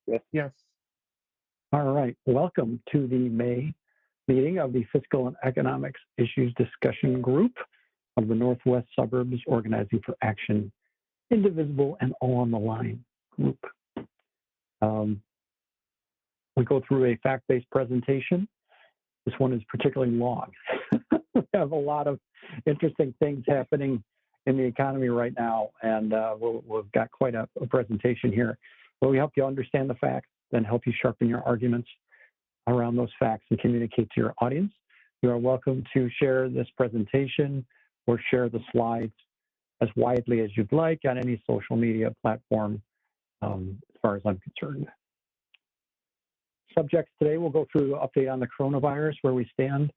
Yes. All right. Welcome to the May meeting of the Fiscal and Economics Issues Discussion Group of the Northwest Suburbs Organizing for Action, Indivisible, and All on the Line group. We go through a fact-based presentation. This one is particularly long. We have a lot of interesting things happening in the economy right now, and we've got quite a presentation here where we help you understand the facts, then help you sharpen your arguments around those facts and communicate to your audience. You are welcome to share this presentation or share the slides as widely as you'd like on any social media platform, as far as I'm concerned. Subjects today, we'll go through the update on the coronavirus, where we stand.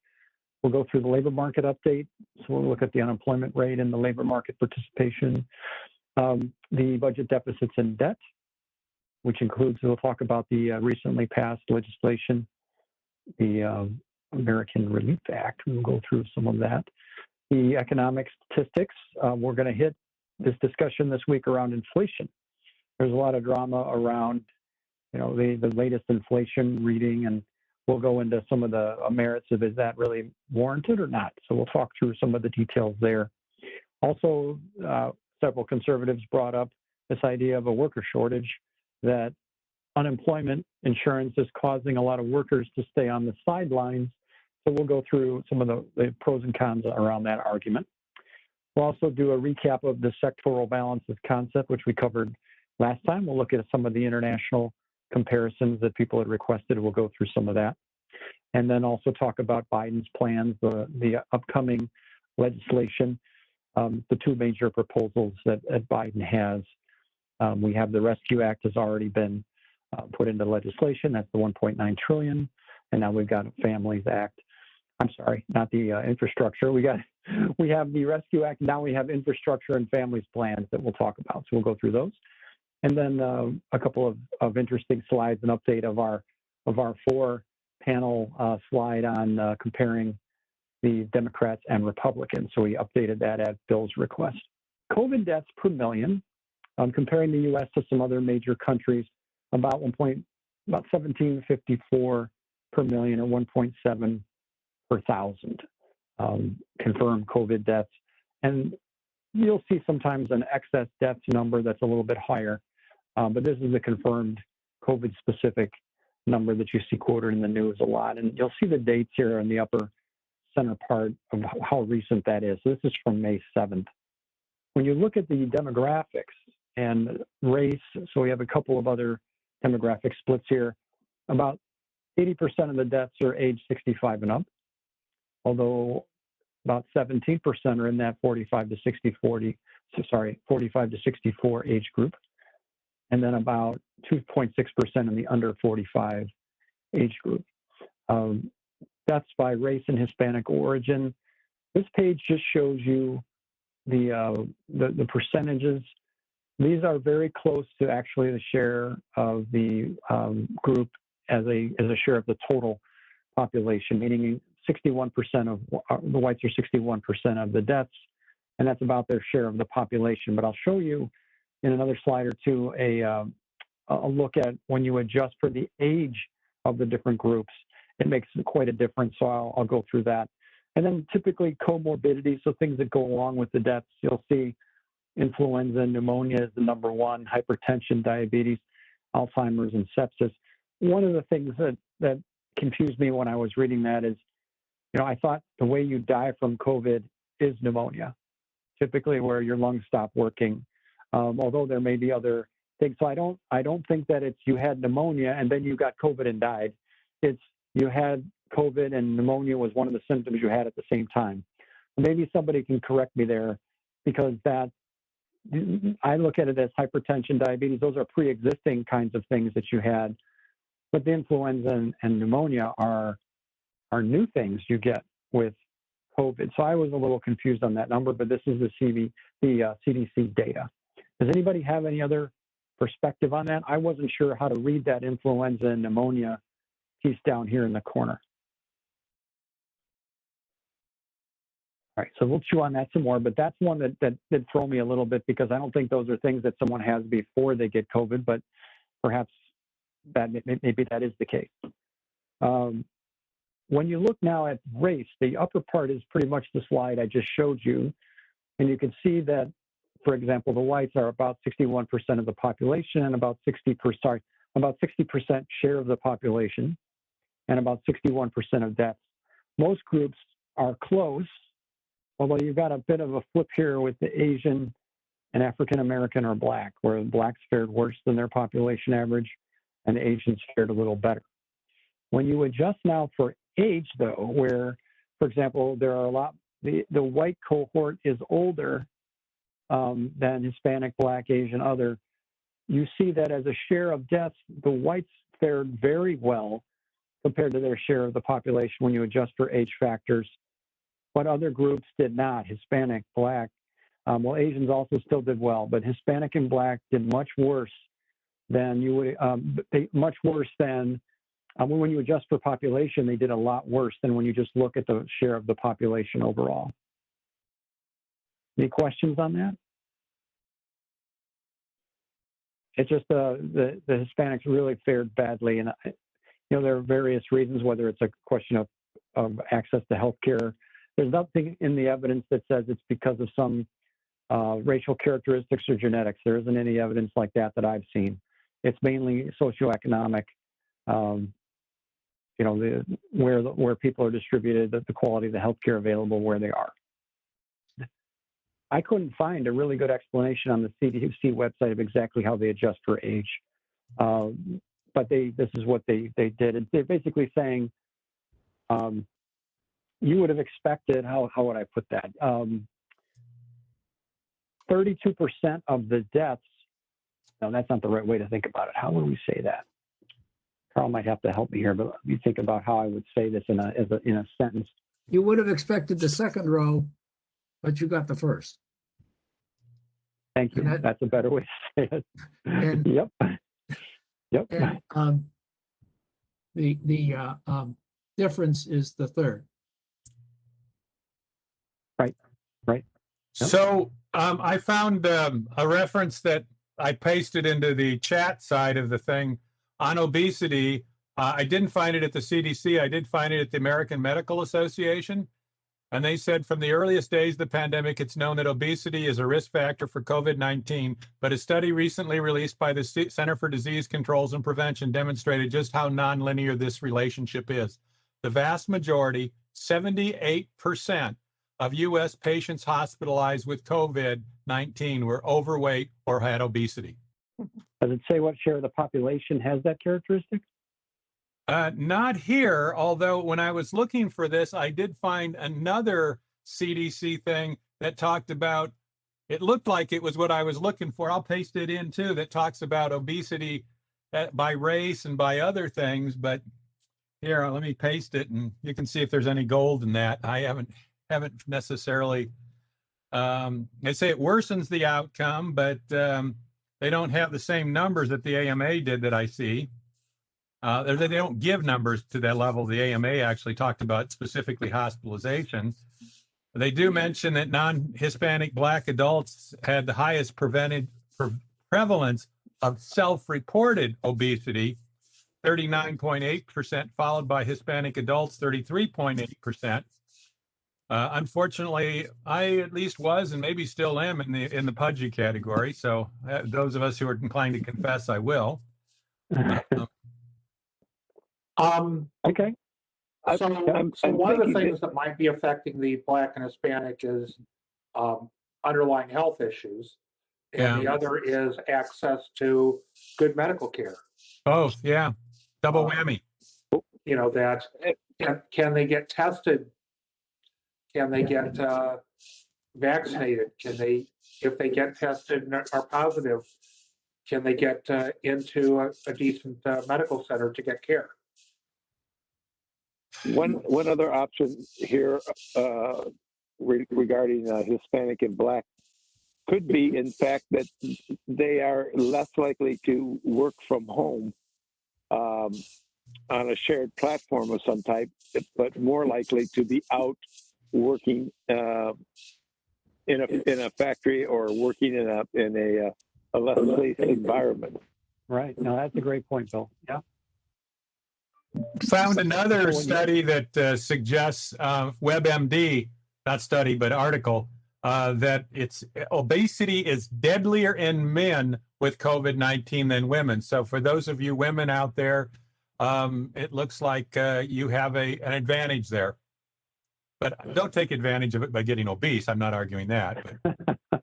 We'll go through the labor market update. So we'll look at the unemployment rate and the labor market participation, the budget deficits and debt, which includes, we'll talk about the recently passed legislation, the American Relief Act. We'll go through some of that. The economic statistics, we're going to hit this discussion this week around inflation. There's a lot of drama around, the latest inflation reading, and we'll go into some of the merits of, is that really warranted or not? So we'll talk through some of the details there. Also, several conservatives brought up this idea of a worker shortage, that unemployment insurance is causing a lot of workers to stay on the sidelines. So we'll go through some of the pros and cons around that argument. We'll also do a recap of the sectoral balances concept, which we covered last time. We'll look at some of the international comparisons that people had requested. We'll go through some of that. And then also talk about Biden's plans, the upcoming legislation, the two major proposals that Biden has. We have the Rescue Act has already been put into legislation. That's the $1.9 trillion. And now we've got a Families Act. I'm sorry, not the infrastructure. We have the Rescue Act. Now we have infrastructure and families plans that we'll talk about. So we'll go through those. And then a couple of interesting slides, an update of our four panel slide on comparing the Democrats and Republicans. So we updated that at Bill's request. COVID deaths per million, comparing the U.S. to some other major countries, about 1754 per million, or 1.7 per thousand confirmed COVID deaths. And you'll see sometimes an excess deaths number that's a little bit higher, but this is a confirmed COVID-specific number that you see quoted in the news a lot. And you'll see the dates here in the upper center part of how recent that is. So this is from May 7th. When you look at the demographics and race, so we have a couple of other demographic splits here, about 80% of the deaths are age 65 and up, although about 17% are in that 45 to 64 age group, and then about 2.6% in the under 45 age group. Deaths by race and Hispanic origin. This page just shows you the percentages. These are very close to actually the share of the group as a share of the total population, meaning 61% of the whites are 61% of the deaths, and that's about their share of the population. But I'll show you in another slide or two a look at when you adjust for the age of the different groups, it makes quite a difference. So I'll go through that. And then typically comorbidity, so things that go along with the deaths, you'll see influenza and pneumonia is the number one, hypertension, diabetes, Alzheimer's, and sepsis. One of the things that confused me when I was reading that is, I thought the way you die from COVID is pneumonia, typically where your lungs stop working, although there may be other things. So I don't think that it's you had pneumonia and then you got COVID and died. It's you had COVID and pneumonia was one of the symptoms you had at the same time. Maybe somebody can correct me there, because that I look at it as hypertension, diabetes. Those are pre-existing kinds of things that you had, but the influenza and pneumonia are new things you get with COVID. So I was a little confused on that number, but this is the CDC data. Does anybody have any other perspective on that? I wasn't sure how to read that influenza and pneumonia piece down here in the corner. All right, so we'll chew on that some more, but that's one that did throw me a little bit, because I don't think those are things that someone has before they get COVID, but perhaps maybe that is the case. When you look now at race, the upper part is pretty much the slide I just showed you. And you can see that, for example, the whites are about 61% of the population and about 60% share of the population and about 61% of deaths. Most groups are close, although you've got a bit of a flip here with the Asian and African American or Black, where Blacks fared worse than their population average and the Asians fared a little better. When you adjust now for age, though, where, for example, there are the white cohort is older than Hispanic, Black, Asian, other, you see that as a share of deaths, the whites fared very well compared to their share of the population when you adjust for age factors, but other groups did not. Hispanic, Black, well, Asians also still did well, but Hispanic and Black did much worse than you would, much worse than, when you adjust for population, they did a lot worse than when you just look at the share of the population overall. Any questions on that? It's just the Hispanics really fared badly, and there are various reasons, whether it's a question of access to health care. There's nothing in the evidence that says it's because of some racial characteristics or genetics. There isn't any evidence like that I've seen. It's mainly socioeconomic, where people are distributed, the quality of the health care available where they are. I couldn't find a really good explanation on the CDC website of exactly how they adjust for age. But this is what they did. And they're basically saying, you would have expected, how would I put that? 32% of the deaths, no, that's not the right way to think about it. How would we say that? Carl might have to help me here, but let me think about how I would say this in a sentence. You would have expected the second row, but you got the first. Thank you. That's a better way to say it. And, yep. And the difference is the third. Right. Yep. So I found a reference that I pasted into the chat side of the thing on obesity. I didn't find it at the CDC. I did find it at the American Medical Association. And they said from the earliest days of the pandemic, it's known that obesity is a risk factor for COVID-19, but a study recently released by the Center for Disease Controls and Prevention demonstrated just how nonlinear this relationship is. The vast majority, 78% of U.S. patients hospitalized with COVID-19 were overweight or had obesity. Does it say what share of the population has that characteristic? Not here, although when I was looking for this, I did find another CDC thing that talked about, it looked like it was what I was looking for. I'll paste it in too, that talks about obesity by race and by other things. But here, let me paste it and you can see if there's any gold in that. I haven't necessarily, they say it worsens the outcome, but they don't have the same numbers that the AMA did that I see. They don't give numbers to that level. The AMA actually talked about specifically hospitalization. They do mention that non-Hispanic Black adults had the highest prevalence of self-reported obesity, 39.8%, followed by Hispanic adults, 33.8%. Unfortunately, I at least was, and maybe still am, in the pudgy category. So those of us who are inclined to confess, I will. Okay. So one of the things that might be affecting the Black and Hispanic is underlying health issues, and the other is access to good medical care. Both, yeah, double whammy. That can they get tested? Can they get vaccinated? Can they, if they get tested and are positive, can they get into a decent medical center to get care? One other option here regarding Hispanic and Black could be, in fact, that they are less likely to work from home on a shared platform of some type, but more likely to be out working in a factory or working in a less safe environment. Right. No, that's a great point, Bill. Yeah. Found another So when you- study that suggests WebMD, not study but article, that it's obesity is deadlier in men with COVID-19 than women. So for those of you women out there, it looks like you have an advantage there. But don't take advantage of it by getting obese. I'm not arguing that. But.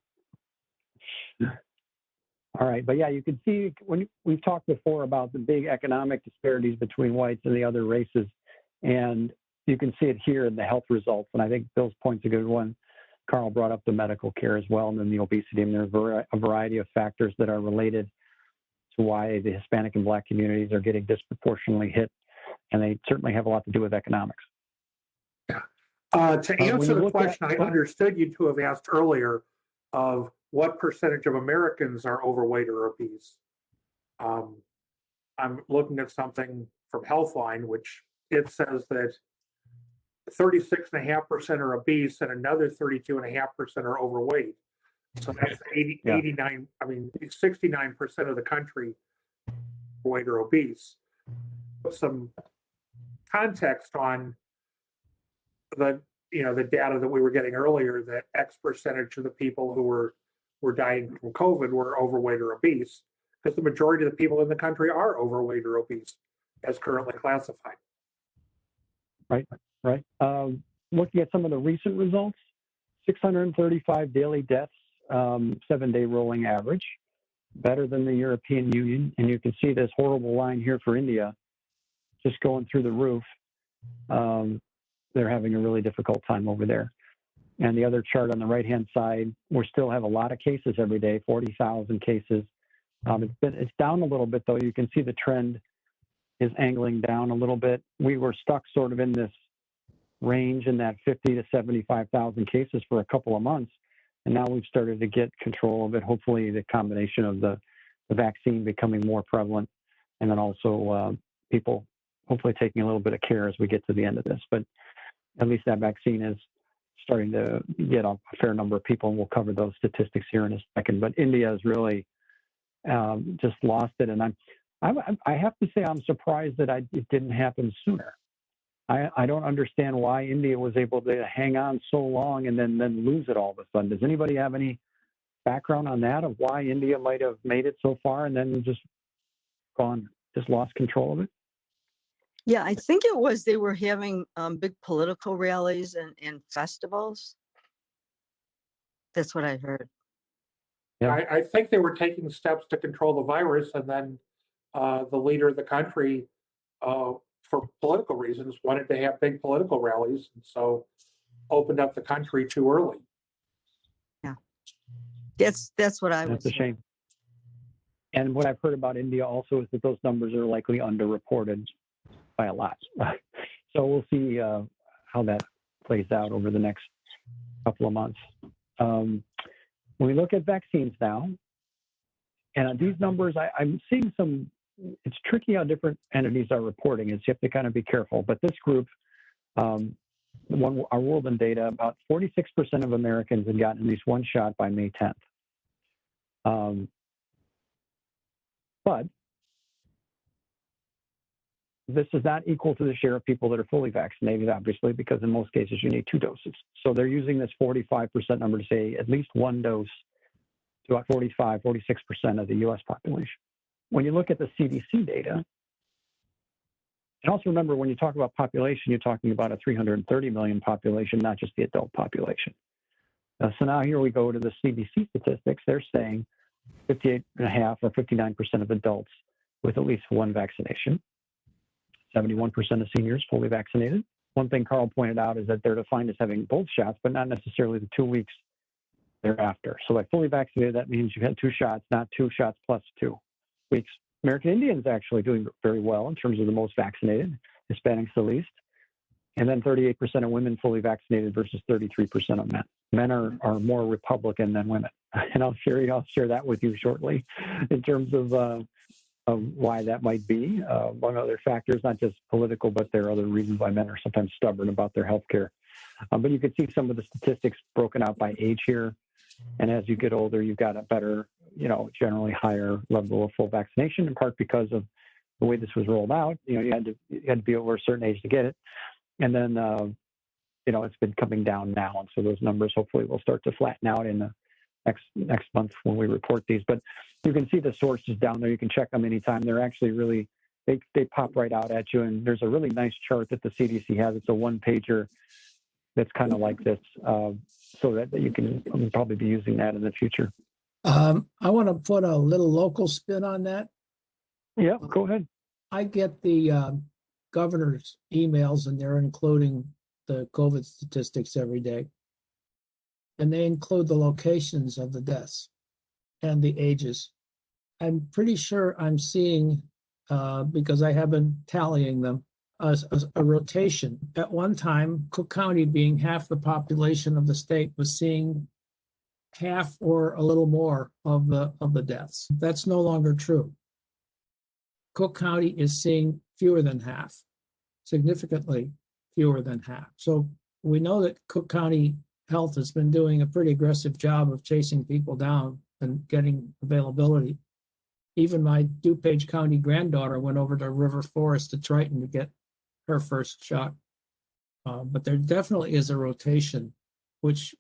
All right, but yeah, you can see when we've talked before about the big economic disparities between whites and the other races, and you can see it here in the health results. And I think Bill's point's a good one. Carl brought up the medical care as well, and then the obesity. And there's a variety of factors that are related to why the Hispanic and Black communities are getting disproportionately hit, and they certainly have a lot to do with economics. To answer the question, I understood you to have asked earlier of what percentage of Americans are overweight or obese. I'm looking at something from Healthline, which it says that 36.5% are obese and another 32.5% are overweight. So that's 89, 69% of the country overweight or obese. Put some context on the data that we were getting earlier, that X percentage of the people who were dying from COVID were overweight or obese, because the majority of the people in the country are overweight or obese as currently classified. Right. Looking at some of the recent results, 635 daily deaths, 7-day rolling average, better than the European Union. And you can see this horrible line here for India, just going through the roof. They're having a really difficult time over there. And the other chart on the right-hand side, we still have a lot of cases every day, 40,000 cases. It's down a little bit, though. You can see the trend is angling down a little bit. We were stuck sort of in this range in that 50 to 75,000 cases for a couple of months. And now we've started to get control of it. Hopefully the combination of the vaccine becoming more prevalent, and then also people hopefully taking a little bit of care as we get to the end of this. But at least that vaccine is starting to get a fair number of people, and we'll cover those statistics here in a second. But India has really just lost it. And I have to say I'm surprised that it didn't happen sooner. I don't understand why India was able to hang on so long and then lose it all of a sudden. Does anybody have any background on that, of why India might have made it so far and then just lost control of it? Yeah, I think it was they were having big political rallies and festivals. That's what I heard. Yeah. I think they were taking steps to control the virus, and then the leader of the country, for political reasons, wanted to have big political rallies, and so opened up the country too early. Yeah, that's what I was. That's a shame. And what I've heard about India also is that those numbers are likely underreported by a lot. So we'll see how that plays out over the next couple of months. When we look at vaccines now, and these numbers, I'm seeing some, it's tricky how different entities are reporting. You have to kind of be careful. But this group, our World in Data, about 46% of Americans had gotten at least one shot by May 10th. But this is not equal to the share of people that are fully vaccinated, obviously, because in most cases you need 2 doses. So they're using this 45% number to say at least 1 dose to about 45, 46% of the US population. When you look at the CDC data, and also remember, when you talk about population, you're talking about a 330 million population, not just the adult population. So now here we go to the CDC statistics. They're saying 58.5 or 59% of adults with at least 1 vaccination. 71% of seniors fully vaccinated. One thing Carl pointed out is that they're defined as having both shots, but not necessarily the 2 weeks thereafter. So by fully vaccinated, that means you've had 2 shots, not 2 shots plus 2 weeks. American Indians actually doing very well in terms of the most vaccinated, Hispanics the least. And then 38% of women fully vaccinated versus 33% of men. Men are more Republican than women. And I'll share that with you shortly in terms of why that might be, among other factors, not just political, but there are other reasons why men are sometimes stubborn about their health care. But you can see some of the statistics broken out by age here. And as you get older, you've got a better, generally higher level of full vaccination, in part because of the way this was rolled out. You had to be over a certain age to get it. And then, it's been coming down now. And so those numbers hopefully will start to flatten out in the next month when we report these. But you can see the sources down there. You can check them anytime. They're actually really, they pop right out at you. And there's a really nice chart that the CDC has. It's a one-pager that's kind of like this, so that you can probably be using that in the future. I want to put a little local spin on that. Yeah, go ahead. I get the governor's emails, and they're including the COVID statistics every day. And they include the locations of the deaths and the ages. I'm pretty sure I'm seeing, because I have been tallying them, a rotation. At one time, Cook County, being half the population of the state, was seeing half or a little more of the deaths. That's no longer true. Cook County is seeing fewer than half, significantly fewer than half. So we know that Cook County Health has been doing a pretty aggressive job of chasing people down and getting availability. Even my DuPage County granddaughter went over to River Forest to Triton to get her first shot. But there definitely is a rotation, which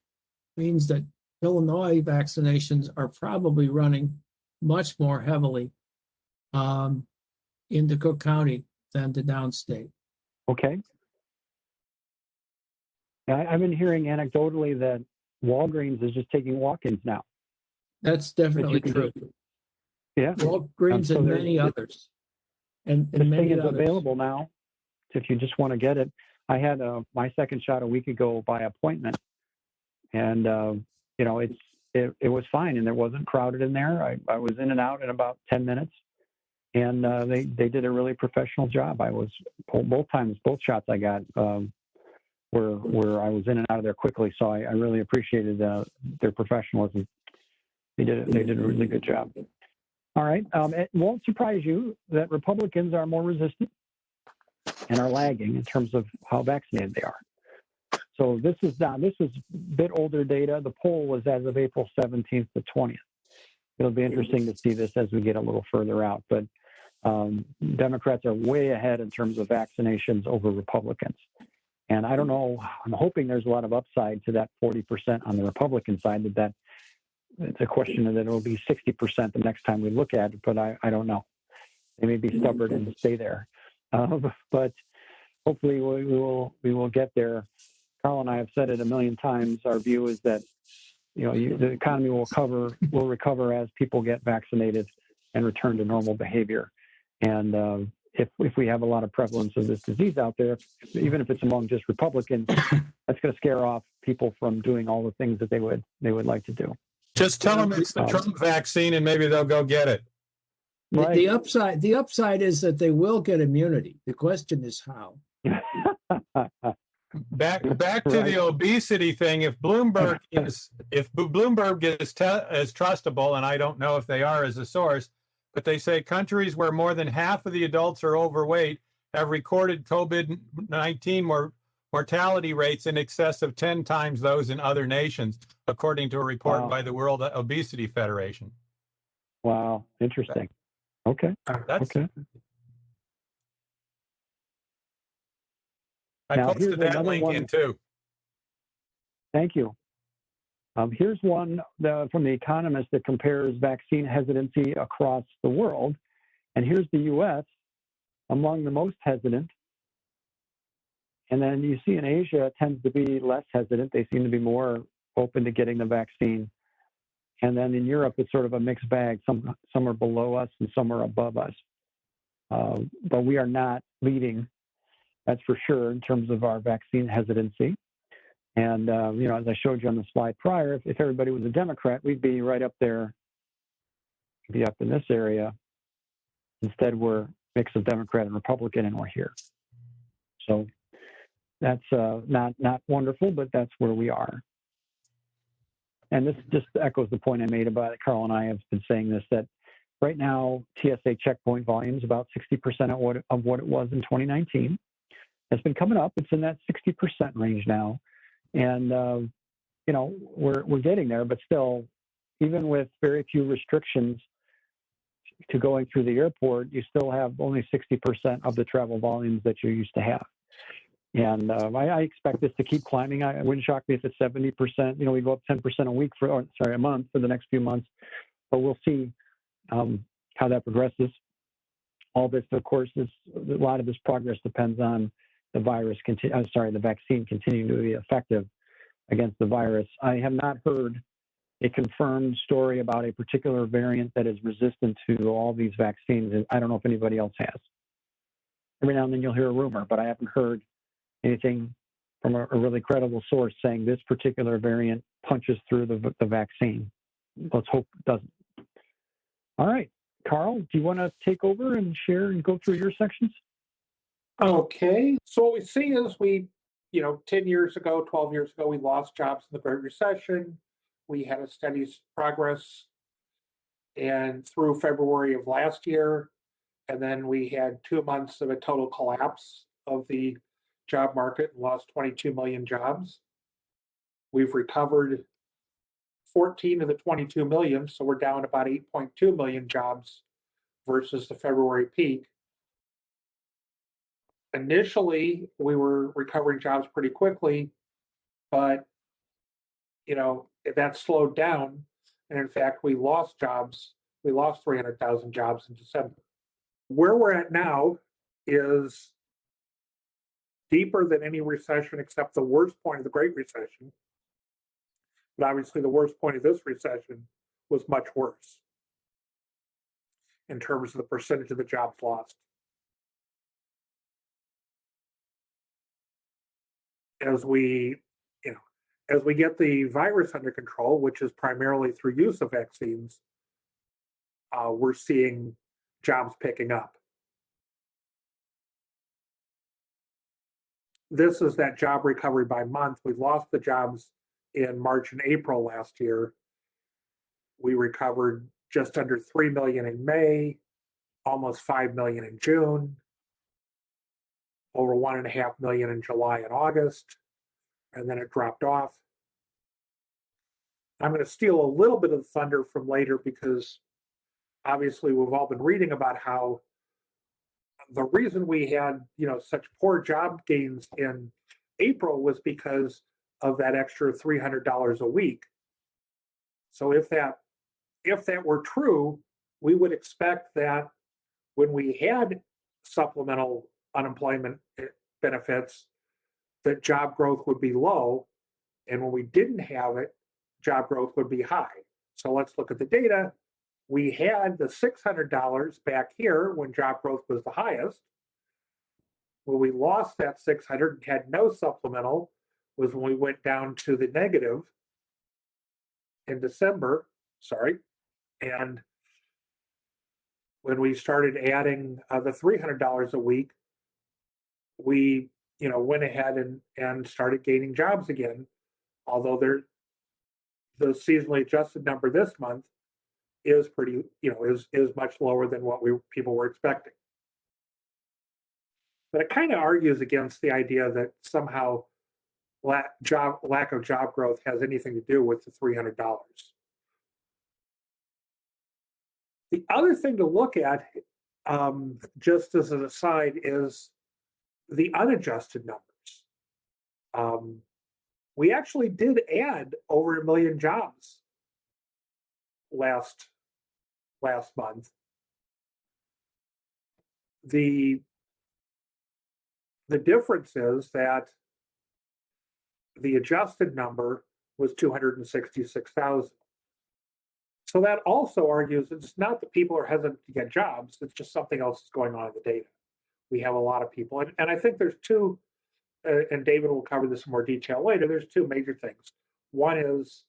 means that Illinois vaccinations are probably running much more heavily into Cook County than to downstate. Okay. I've been hearing anecdotally that Walgreens is just taking walk-ins now. That's definitely true. Yeah. Walgreens and many others. And this many thing is others. available now if you just want to get it. I had my second shot a week ago by appointment, and it was fine, and there wasn't crowded in there. I was in and out in about 10 minutes, and they did a really professional job. I was both shots I got where I was in and out of there quickly. So I really appreciated their professionalism. They did a really good job. All right. It won't surprise you that Republicans are more resistant and are lagging in terms of how vaccinated they are. So this is a bit older data. The poll was as of April 17th to 20th. It'll be interesting to see this as we get a little further out. But Democrats are way ahead in terms of vaccinations over Republicans. And I don't know, I'm hoping there's a lot of upside to that 40% on the Republican side, that it's a question that it'll be 60% the next time we look at it, but I don't know. They may be stubborn and stay there. But hopefully we will get there. Carl and I have said it a million times. Our view is that the economy will recover as people get vaccinated and return to normal behavior. And if we have a lot of prevalence of this disease out there, even if it's among just Republicans, that's going to scare off people from doing all the things that they would like to do. Just tell them it's the Trump vaccine, and maybe they'll go get it. Right. The upside is that they will get immunity. The question is how. Back to the obesity thing. If Bloomberg is trustable, and I don't know if they are as a source, but they say countries where more than half of the adults are overweight have recorded COVID-19 mortality rates in excess of 10 times those in other nations, according to a report by the World Obesity Federation. Wow, interesting. Okay. Okay. I posted that link in too. Thank you. Here's one from The Economist that compares vaccine hesitancy across the world. And here's the U.S. among the most hesitant. And then you see in Asia, it tends to be less hesitant. They seem to be more open to getting the vaccine. And then in Europe, it's sort of a mixed bag. Some are below us and some are above us. But we are not leading, that's for sure, in terms of our vaccine hesitancy. And, as I showed you on the slide prior, if everybody was a Democrat, we'd be right up there, be up in this area. Instead, we're a mix of Democrat and Republican, and we're here. So that's not wonderful, but that's where we are. And this just echoes the point I made about it. Carl and I have been saying this, that right now, TSA checkpoint volume is about 60% of what it was in 2019. It's been coming up. It's in that 60% range now. And we're getting there, but still, even with very few restrictions to going through the airport, you still have only 60% of the travel volumes that you used to have. And I expect this to keep climbing. It wouldn't shock me if it's 70%. We go up 10% a month for the next few months, but we'll see how that progresses. All this, of course, a lot of this progress depends on the vaccine continuing to be effective against the virus. I have not heard a confirmed story about a particular variant that is resistant to all these vaccines, and I don't know if anybody else has. Every now and then you'll hear a rumor, but I haven't heard anything from a really credible source saying this particular variant punches through the vaccine. Let's hope it doesn't. All right, Carl, do you want to take over and share and go through your sections? Okay, so what we see is 10 years ago, 12 years ago, we lost jobs in the Great Recession. We had a steady progress and through February of last year, and then we had 2 months of a total collapse of the job market and lost 22 million jobs. We've recovered 14 of the 22 million, so we're down about 8.2 million jobs versus the February peak. Initially, we were recovering jobs pretty quickly, but that slowed down. And in fact, we lost jobs. We lost 300,000 jobs in December. Where we're at now is deeper than any recession except the worst point of the Great Recession. But obviously, the worst point of this recession was much worse in terms of the percentage of the jobs lost. As we get the virus under control, which is primarily through use of vaccines, we're seeing jobs picking up. This is that job recovery by month. We lost the jobs in March and April last year. We recovered just under 3 million in May, almost 5 million in June, over 1.5 million in July and August, and then it dropped off. I'm going to steal a little bit of thunder from later because obviously we've all been reading about how the reason we had such poor job gains in April was because of that extra $300 a week. So if that were true, we would expect that when we had supplemental unemployment benefits, that job growth would be low, and when we didn't have it, job growth would be high. So let's look at the data. We had the $600 back here when job growth was the highest. When we lost that 600 and had no supplemental was when we went down to the negative in December, and when we started adding the $300 a week, we went ahead and started gaining jobs again, although the seasonally adjusted number this month is pretty, is much lower than what people were expecting. But it kind of argues against the idea that somehow lack of job growth has anything to do with the $300. The other thing to look at, just as an aside, is the unadjusted numbers. We actually did add over 1 million jobs last month. The difference is that the adjusted number was 266,000. So that also argues it's not that people are hesitant to get jobs, it's just something else is going on in the data. We have a lot of people, and I think there's two, and David will cover this in more detail later, there's two major things. One is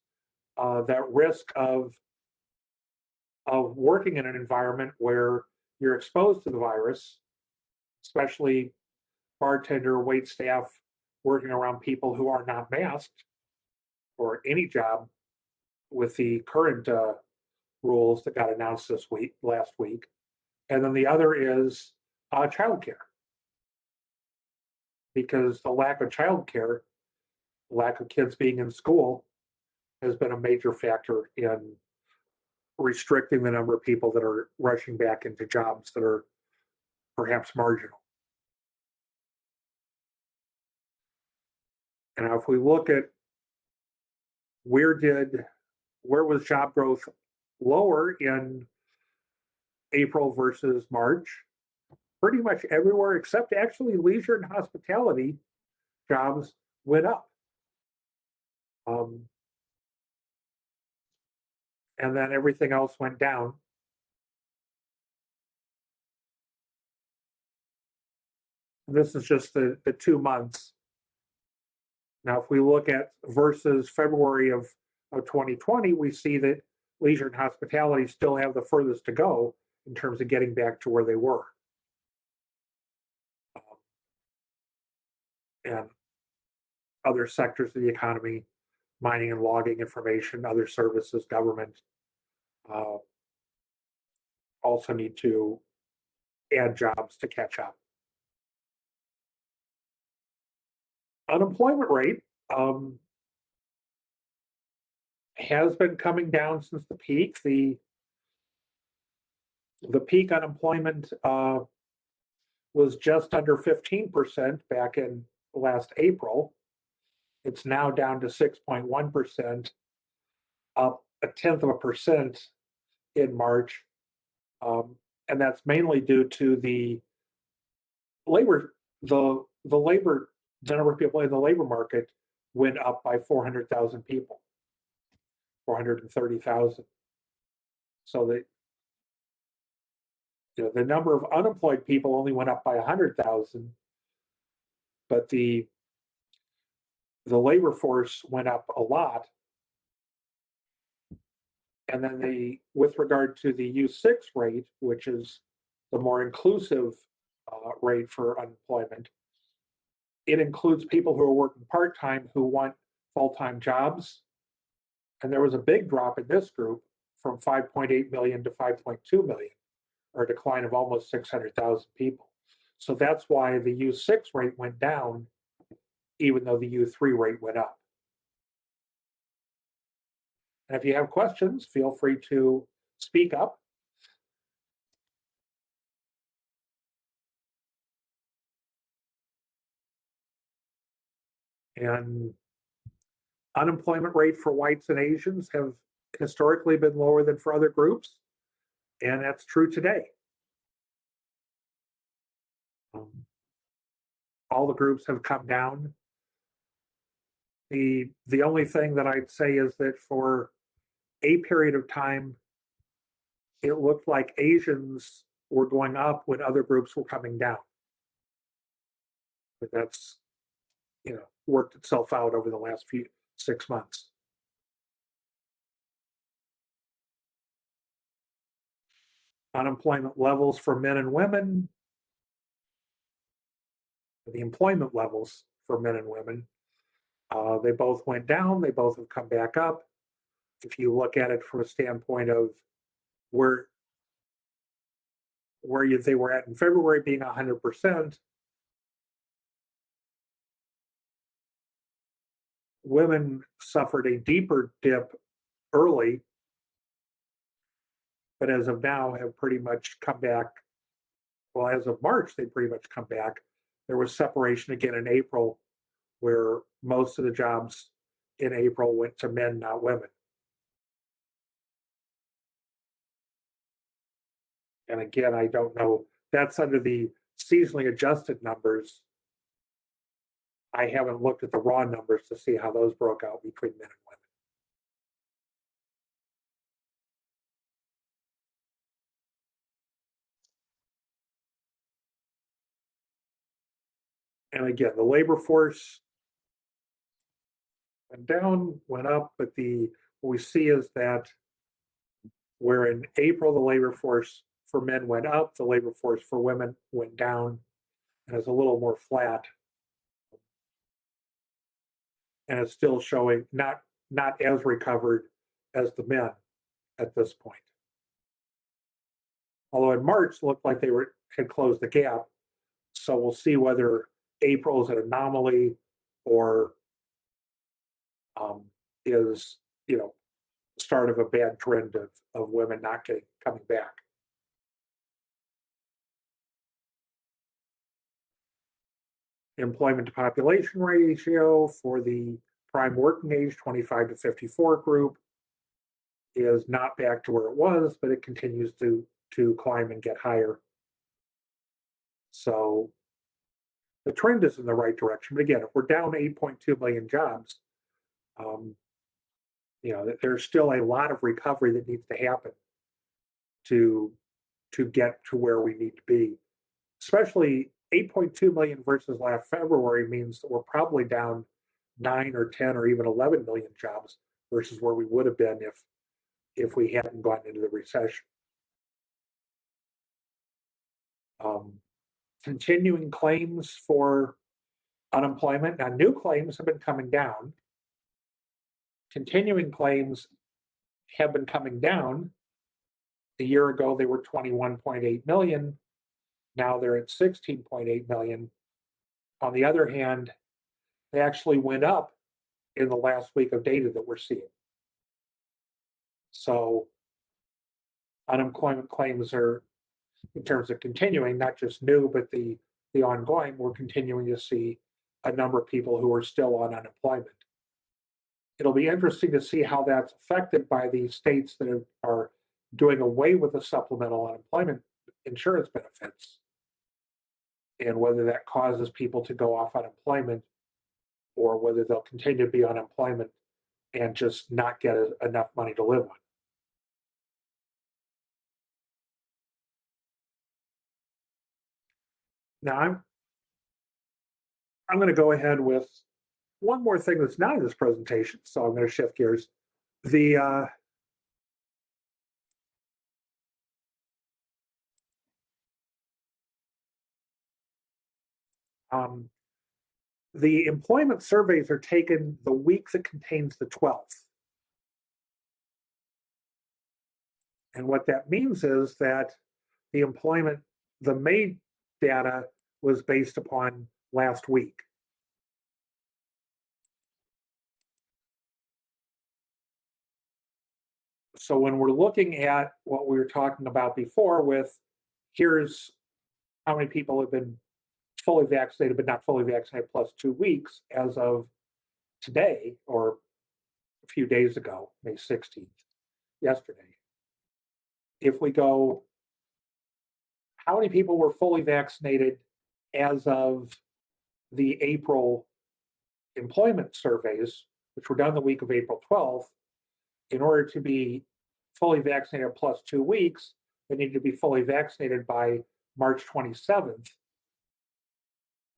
that risk of working in an environment where you're exposed to the virus, especially bartender, wait staff, working around people who are not masked, or any job with the current rules that got announced last week. And then the other is childcare. Because the lack of childcare, lack of kids being in school, has been a major factor in restricting the number of people that are rushing back into jobs that are perhaps marginal. And if we look at where was job growth lower in April versus March, pretty much everywhere except actually leisure and hospitality jobs went up. And then everything else went down. This is just the 2 months. Now, if we look at versus February of 2020, we see that leisure and hospitality still have the furthest to go in terms of getting back to where they were. And other sectors of the economy, mining and logging, information, other services, government, also need to add jobs to catch up. Unemployment rate has been coming down since the peak. The peak unemployment was just under 15% back in last April. It's now down to 6.1%, up 0.1% in March. And that's mainly due to the number of people in the labor market went up by 400,000 people, 430,000. So the number of unemployed people only went up by 100,000, but the labor force went up a lot. And then with regard to the U6 rate, which is the more inclusive rate for unemployment, it includes people who are working part-time who want full-time jobs. And there was a big drop in this group from 5.8 million to 5.2 million, or a decline of almost 600,000 people. So that's why the U6 rate went down, even though the U3 rate went up. And if you have questions, feel free to speak up. And unemployment rate for whites and Asians have historically been lower than for other groups, and that's true today. All the groups have come down. The only thing that I'd say is that for a period of time, it looked like Asians were going up when other groups were coming down. But that's, worked itself out over the last 6 months. Unemployment levels for men and women, the employment levels for men and women, they both went down, they both have come back up. If you look at it from a standpoint of where they were at in February being 100%, women suffered a deeper dip early, but as of now have pretty much come back. Well, as of March, they pretty much come back. There was separation again in April, where most of the jobs in April went to men, not women. And again, I don't know, that's under the seasonally adjusted numbers. I haven't looked at the raw numbers to see how those broke out between men and women. And again, the labor force went down, went up, but what we see is that where in April the labor force for men went up, the labor force for women went down, and it's a little more flat. And it's still showing not as recovered as the men at this point. Although in March looked like they had closed the gap. So we'll see whether April is an anomaly or is start of a bad trend of women not coming back. Employment to population ratio for the prime working age 25 to 54 group is not back to where it was, but it continues to climb and get higher. So the trend is in the right direction. But again, if we're down 8.2 million jobs, there's still a lot of recovery that needs to happen to get to where we need to be. Especially 8.2 million versus last February means that we're probably down 9 or 10 or even 11 million jobs versus where we would have been if we hadn't gone into the recession. Continuing claims for unemployment. Now, new claims have been coming down. Continuing claims have been coming down. A year ago, they were 21.8 million. Now they're at 16.8 million. On the other hand, they actually went up in the last week of data that we're seeing. So unemployment claims are, in terms of continuing, not just new, but the ongoing, we're continuing to see a number of people who are still on unemployment. It'll be interesting to see how that's affected by the states that are doing away with the supplemental unemployment insurance benefits, and whether that causes people to go off unemployment or whether they'll continue to be on unemployment and just not get enough money to live on. Now, I'm going to go ahead with one more thing that's not in this presentation, so I'm going to shift gears. The employment surveys are taken the week that contains the 12th. And what that means is that the May data was based upon last week. So when we're looking at what we were talking about before with, here's how many people have been fully vaccinated but not fully vaccinated plus 2 weeks as of today, or a few days ago, May 16th, yesterday. If we go, how many people were fully vaccinated as of the April employment surveys, which were done the week of April 12th, in order to be fully vaccinated plus 2 weeks, they need to be fully vaccinated by March 27th.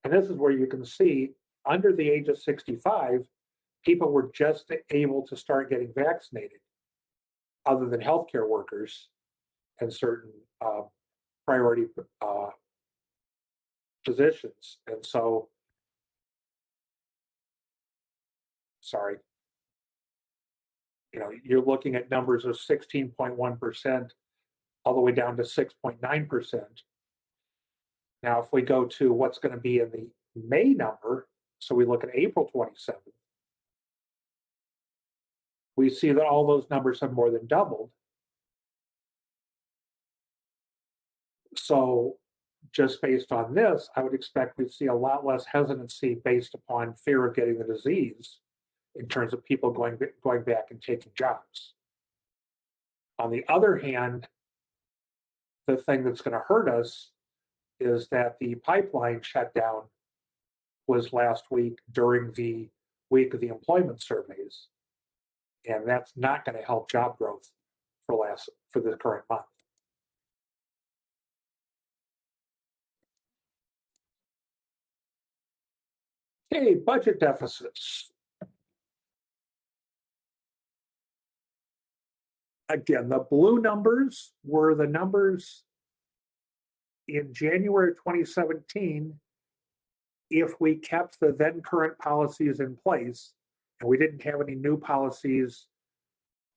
And this is where you can see under the age of 65, people were just able to start getting vaccinated, other than healthcare workers and certain priority positions. And so, you're looking at numbers of 16.1% all the way down to 6.9%. Now, if we go to what's going to be in the May number, so we look at April 27th, we see that all those numbers have more than doubled. So just based on this, I would expect we'd see a lot less hesitancy based upon fear of getting the disease in terms of people going back and taking jobs. On the other hand, the thing that's going to hurt us is that the pipeline shutdown was last week during the week of the employment surveys. And that's not going to help job growth for the current month. Okay, budget deficits. Again, the blue numbers were the numbers in January 2017 if we kept the then current policies in place and we didn't have any new policies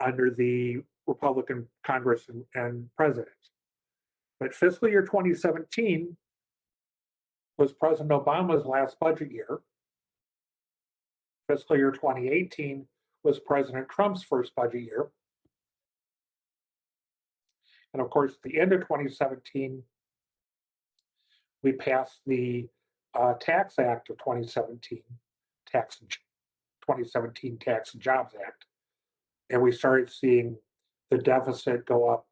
under the Republican Congress and president. But fiscal year 2017 was President Obama's last budget year. Fiscal year 2018 was President Trump's first budget year. And of course, at the end of 2017, we passed the Tax Act of 2017, 2017 Tax and Jobs Act. And we started seeing the deficit go up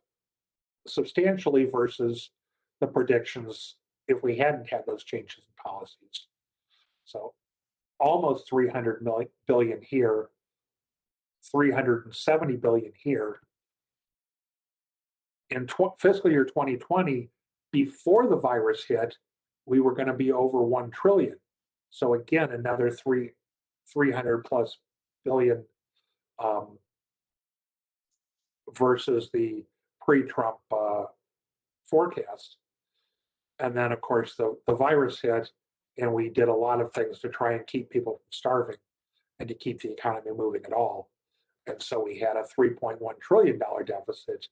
substantially versus the predictions if we hadn't had those changes in policies. So almost 300 billion here, 370 billion here. In fiscal year 2020, before the virus hit, we were going to be over 1 trillion. So again, another 300 plus billion versus the pre-Trump forecast. And then, of course, the virus hit, and we did a lot of things to try and keep people from starving and to keep the economy moving at all. And so we had a $3.1 trillion deficit.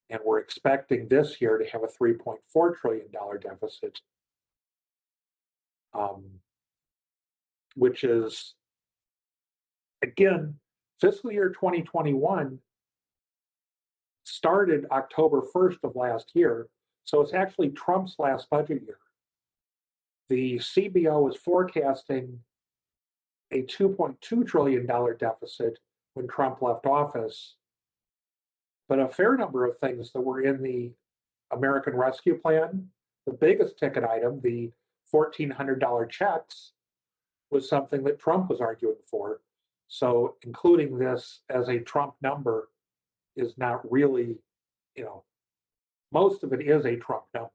And we're expecting this year to have a $3.4 trillion deficit, which is, again, fiscal year 2021 started October 1st of last year. So it's actually Trump's last budget year. The CBO is forecasting a $2.2 trillion deficit when Trump left office. But a fair number of things that were in the American Rescue Plan, the biggest ticket item, the $1,400 checks, was something that Trump was arguing for. So including this as a Trump number is not really, most of it is a Trump number.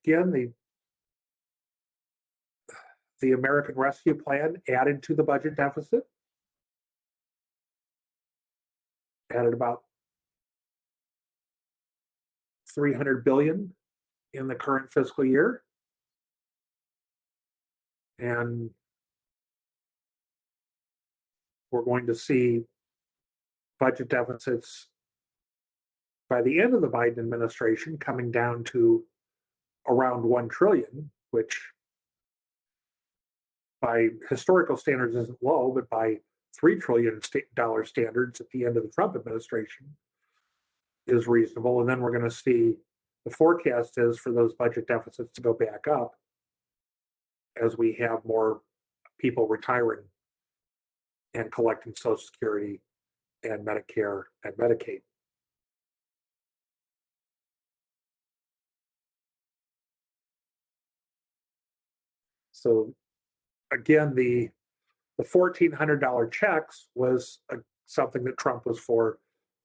Again, the American Rescue Plan added to the budget deficit, added about $300 billion in the current fiscal year. And we're going to see budget deficits by the end of the Biden administration coming down to around 1 trillion, which by historical standards isn't low, but by $3 trillion standards at the end of the Trump administration is reasonable. And then we're going to see, the forecast is for those budget deficits to go back up as we have more people retiring and collecting Social Security and Medicare and Medicaid. So again, the $1,400 checks was something that Trump was for.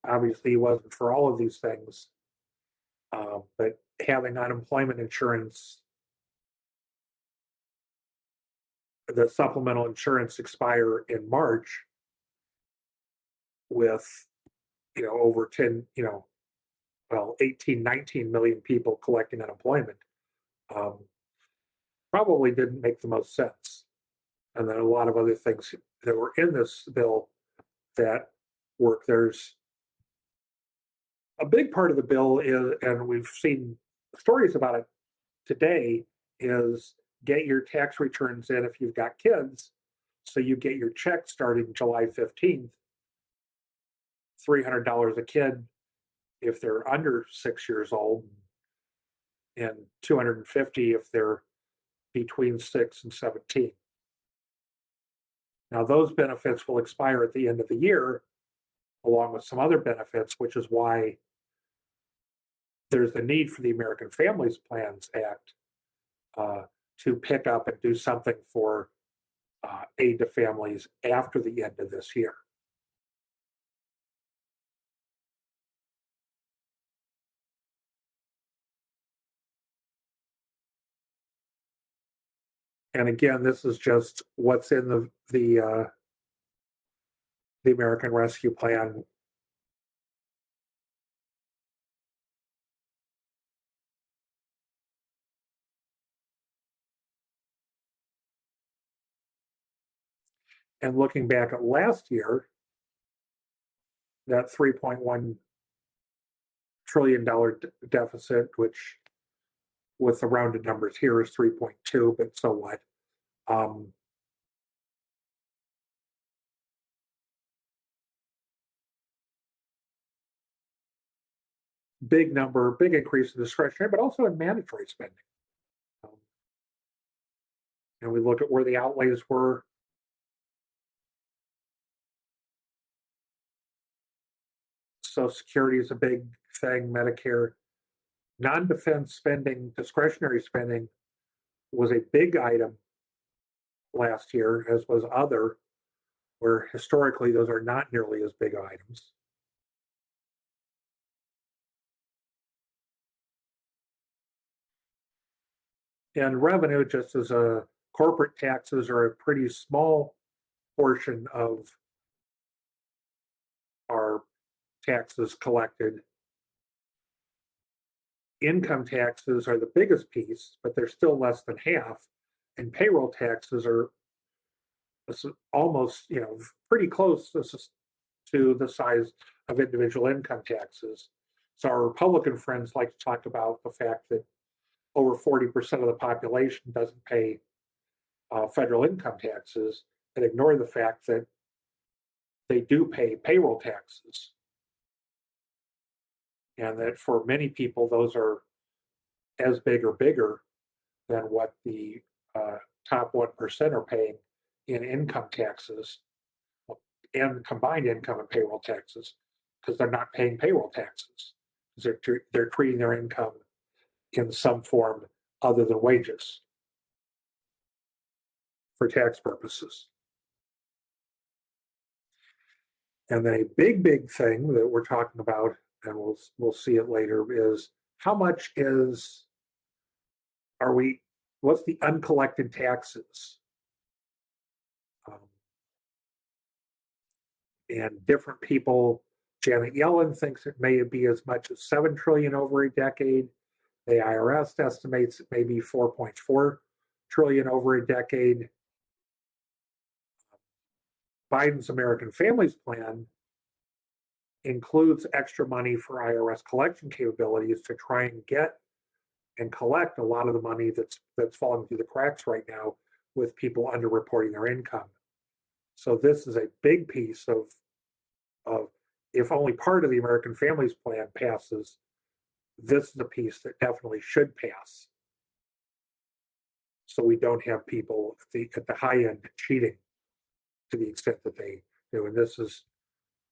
Obviously, he wasn't for all of these things. But having unemployment insurance, the supplemental insurance expire in March with, over 18, 19 million people collecting unemployment, probably didn't make the most sense. And then a lot of other things that were in this bill that work. There's a big part of the bill is, and we've seen stories about it today, is get your tax returns in if you've got kids. So you get your check starting July 15th, $300 a kid if they're under 6 years old, and $250 if they're between 6 and 17. Now, those benefits will expire at the end of the year, along with some other benefits, which is why there's the need for the American Families Plans Act to pick up and do something for aid to families after the end of this year. And again, this is just what's in the American Rescue Plan. And looking back at last year, that $3.1 trillion deficit, which with the rounded numbers here is 3.2, but so what? Big number, big increase in discretionary, but also in mandatory spending. And we look at where the outlays were. Social Security is a big thing, Medicare. Non-defense spending, discretionary spending was a big item last year, as was other, where historically those are not nearly as big items. And revenue, just as a corporate taxes are a pretty small portion of our taxes collected. Income taxes are the biggest piece, but they're still less than half. And payroll taxes are almost, pretty close to the size of individual income taxes. So our Republican friends like to talk about the fact that over 40% of the population doesn't pay federal income taxes, and ignore the fact that they do pay payroll taxes. And that for many people, those are as big or bigger than what the top 1% are paying in income taxes and combined income and payroll taxes, because they're not paying payroll taxes. They're treating their income in some form other than wages for tax purposes. And then a big thing that we're talking about, and we'll see it later, is how much what's the uncollected taxes? And different people, Janet Yellen thinks it may be as much as 7 trillion over a decade. The IRS estimates it may be 4.4 trillion over a decade. Biden's American Families Plan includes extra money for IRS collection capabilities to try and get and collect a lot of the money that's falling through the cracks right now with people underreporting their income. So this is a big piece of if only part of the American Families Plan passes, this is a piece that definitely should pass. So we don't have people at the high end cheating to the extent that they do. And this is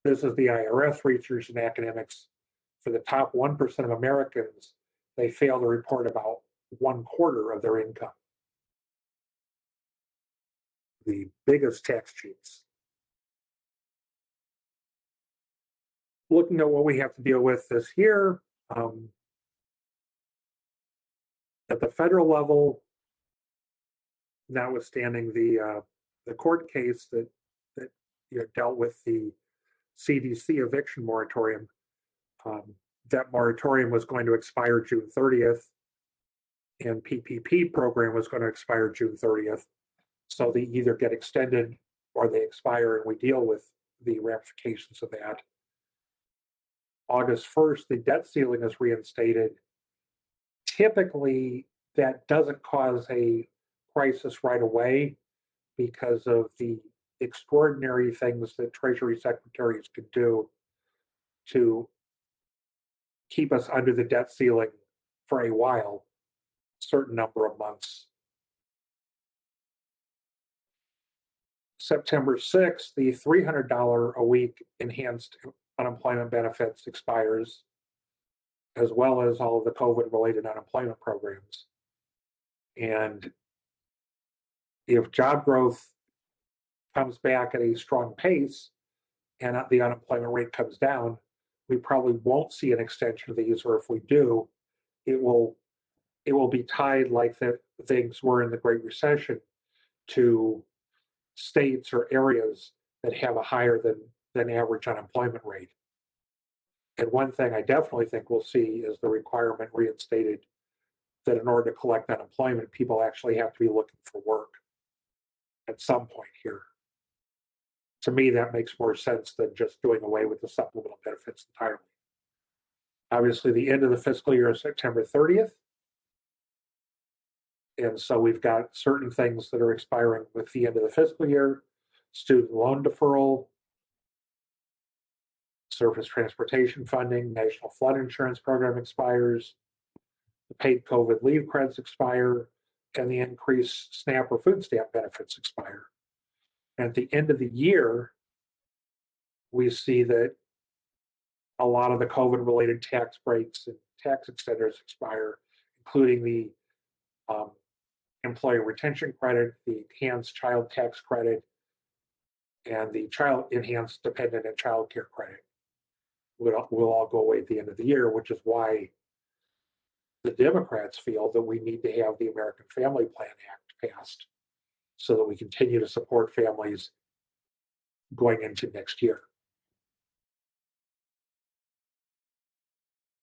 the IRS research and academics. For the top 1% of Americans, they fail to report about 1/4 of their income. The biggest tax cheats. Looking at what we have to deal with this year, at the federal level, notwithstanding the court case that dealt with the CDC eviction moratorium, that moratorium was going to expire June 30th, and PPP program was going to expire June 30th. So they either get extended or they expire, and we deal with the ramifications of that. August 1st, the debt ceiling is reinstated. Typically, that doesn't cause a crisis right away because of the extraordinary things that Treasury secretaries could do to keep us under the debt ceiling for a while, a certain number of months. September 6th, the $300 a week enhanced unemployment benefits expires, as well as all of the COVID-related unemployment programs. And if job growth comes back at a strong pace and the unemployment rate comes down, we probably won't see an extension of these, or if we do, it will be tied like the things were in the Great Recession to states or areas that have a higher than average unemployment rate. And one thing I definitely think we'll see is the requirement reinstated that in order to collect unemployment, people actually have to be looking for work at some point here. To me, that makes more sense than just doing away with the supplemental benefits entirely. Obviously, the end of the fiscal year is September 30th. And so we've got certain things that are expiring with the end of the fiscal year, student loan deferral, surface transportation funding, national flood insurance program expires, the paid COVID leave credits expire, and the increased SNAP or food stamp benefits expire. And at the end of the year, we see that a lot of the COVID-related tax breaks and tax extenders expire, including the employee retention credit, the enhanced child tax credit, and the child enhanced dependent and child care credit will all go away at the end of the year, which is why the Democrats feel that we need to have the American Family Plan Act passed so that we continue to support families going into next year.